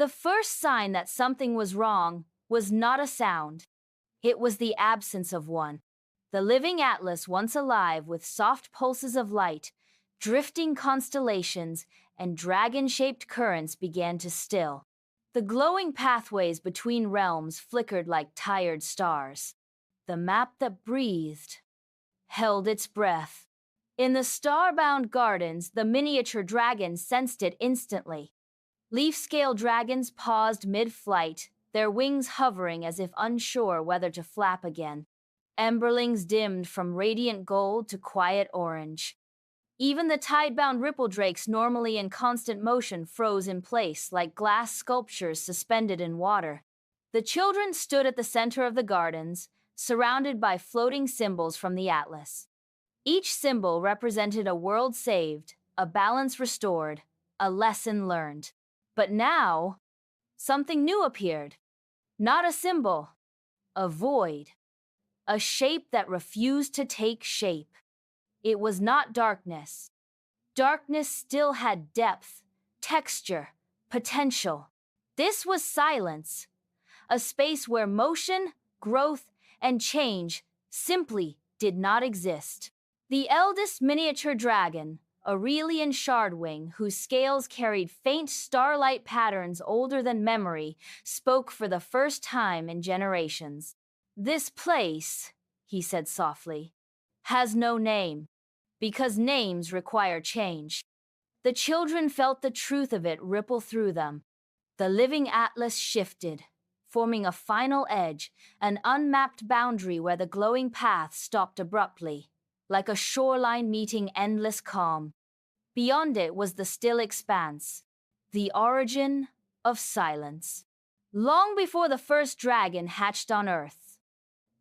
The first sign that something was wrong was not a sound. It was the absence of one. The living atlas, once alive with soft pulses of light, drifting constellations, and dragon-shaped currents, began to still. The glowing pathways between realms flickered like tired stars. The map that breathed held its breath. In the starbound gardens, the miniature dragons sensed it instantly. Leaf-scale dragons paused mid-flight, their wings hovering as if unsure whether to flap again. Emberlings dimmed from radiant gold to quiet orange. Even the tide-bound ripple drakes, normally in constant motion, froze in place like glass sculptures suspended in water. The children stood at the center of the gardens, surrounded by floating symbols from the atlas. Each symbol represented a world saved, a balance restored, a lesson learned. But now, something new appeared. Not a symbol, a void. A shape that refused to take shape. It was not darkness. Darkness still had depth, texture, potential. This was silence, a space where motion, growth, and change simply did not exist. The eldest miniature dragon, Aurelian Shardwing, whose scales carried faint starlight patterns older than memory, spoke for the first time in generations. "This place," he said softly, "has no name, because names require change." The children felt the truth of it ripple through them. The living atlas shifted, forming a final edge, an unmapped boundary where the glowing path stopped abruptly, like a shoreline meeting endless calm. Beyond it was the Still Expanse, the origin of silence. Long before the first dragon hatched on Earth,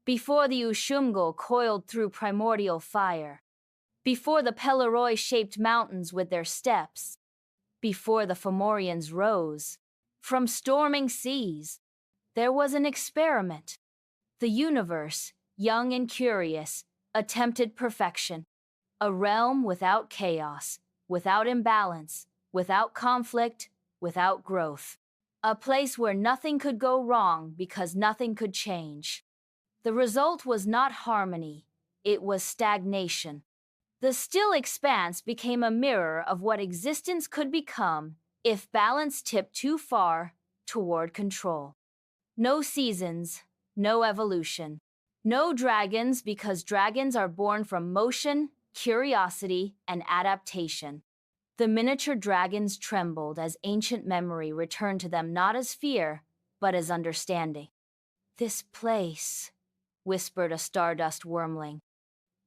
before the Ushumgal coiled through primordial fire, before the Peloroi shaped mountains with their steps, before the Fomorians rose from storming seas, there was an experiment. The universe, young and curious, attempted perfection. A realm without chaos, without imbalance, without conflict, without growth. A place where nothing could go wrong because nothing could change. The result was not harmony, it was stagnation. The Still Expanse became a mirror of what existence could become if balance tipped too far toward control. No seasons, no evolution. No dragons, because dragons are born from motion, curiosity, and adaptation. The miniature dragons trembled as ancient memory returned to them, not as fear, but as understanding. "This place," whispered a stardust wormling,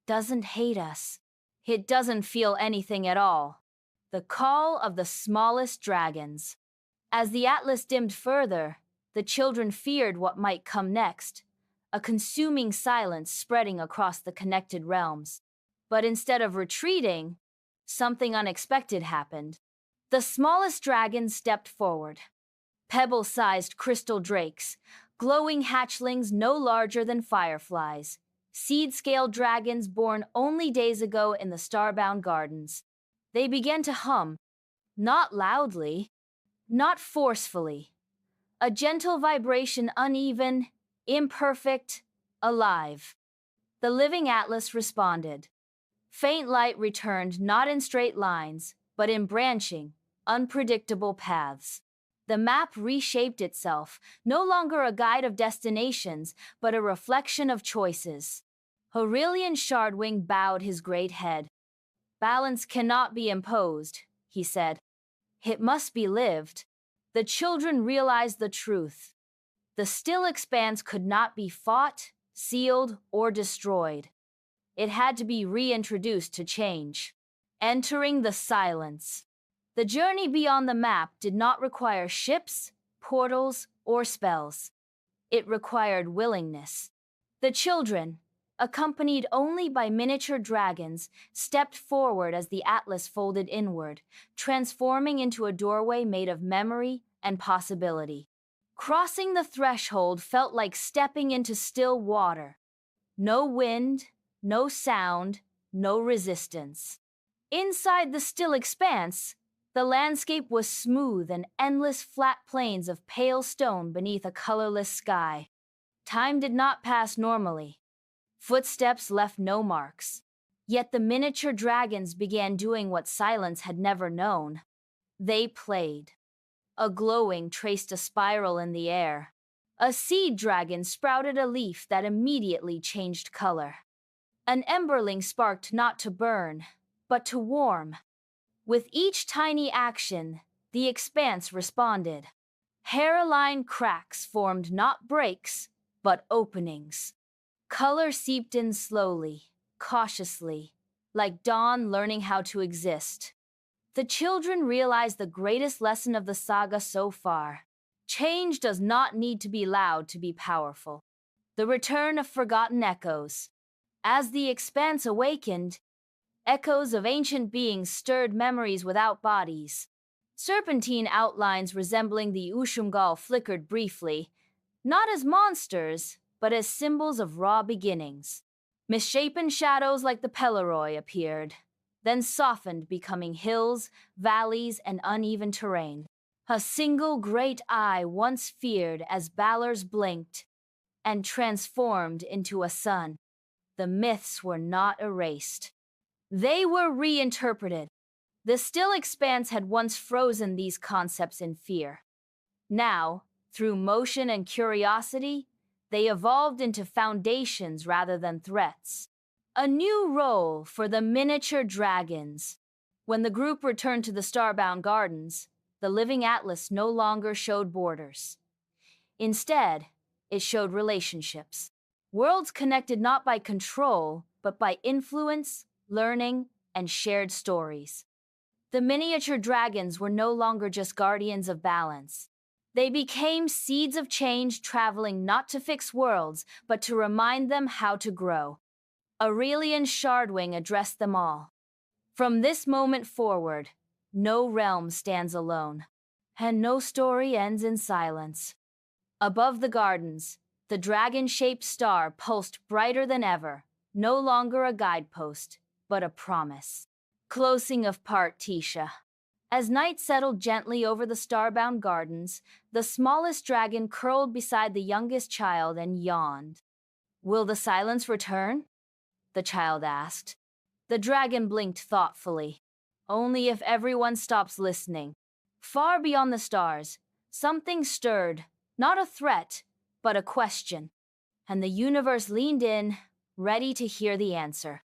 "doesn't hate us. It doesn't feel anything at all." The call of the smallest dragons. As the atlas dimmed further, the children feared what might come next, a consuming silence spreading across the connected realms. But instead of retreating, something unexpected happened. The smallest dragon stepped forward. Pebble-sized crystal drakes, glowing hatchlings no larger than fireflies, seed-scale dragons born only days ago in the starbound gardens. They began to hum, not loudly, not forcefully. A gentle vibration, uneven, imperfect, alive. The living atlas responded. Faint light returned, not in straight lines, but in branching, unpredictable paths. The map reshaped itself, no longer a guide of destinations, but a reflection of choices. Aurelian Shardwing bowed his great head. "Balance cannot be imposed," he said. "It must be lived." The children realized the truth. The Still Expanse could not be fought, sealed, or destroyed. It had to be reintroduced to change. Entering the silence. The journey beyond the map did not require ships, portals, or spells. It required willingness. The children, accompanied only by miniature dragons, stepped forward as the atlas folded inward, transforming into a doorway made of memory and possibility. Crossing the threshold felt like stepping into still water. No wind, no sound, no resistance. Inside the Still Expanse, The landscape was smooth and endless flat plains of pale stone beneath a colorless sky. Time did not pass normally. Footsteps left no marks. Yet the miniature dragons began doing what silence had never known. They played. A glowing traced a spiral in the air. A seed dragon sprouted a leaf that immediately changed color. An emberling sparked not to burn, but to warm. With each tiny action, the expanse responded. Hairline cracks formed not breaks, but openings. Color seeped in slowly, cautiously, like dawn learning how to exist. The children realized the greatest lesson of the saga so far. Change does not need to be loud to be powerful. The return of forgotten echoes. As the expanse awakened, echoes of ancient beings stirred memories without bodies. Serpentine outlines resembling the Ushumgal flickered briefly, not as monsters, but as symbols of raw beginnings. Misshapen shadows like the Peloroi appeared, then softened, becoming hills, valleys, and uneven terrain. A single great eye once feared as Balor's blinked and transformed into a sun. The myths were not erased. They were reinterpreted. The Still Expanse had once frozen these concepts in fear. Now, through motion and curiosity, they evolved into foundations rather than threats. A new role for the miniature dragons. When the group returned to the Starbound Gardens, the living atlas no longer showed borders. Instead, it showed relationships. Worlds connected not by control, but by influence, learning, and shared stories. The miniature dragons were no longer just guardians of balance. They became seeds of change traveling not to fix worlds, but to remind them how to grow. Aurelian Shardwing addressed them all. From this moment forward, no realm stands alone, and no story ends in silence. Above the gardens, the dragon-shaped star pulsed brighter than ever, no longer a guidepost, but a promise. Closing of part Tisha. As night settled gently over the starbound gardens, the smallest dragon curled beside the youngest child and yawned. "Will the silence return?" the child asked. The dragon blinked thoughtfully. "Only if everyone stops listening." Far beyond the stars, something stirred, not a threat, but a question. And the universe leaned in, ready to hear the answer.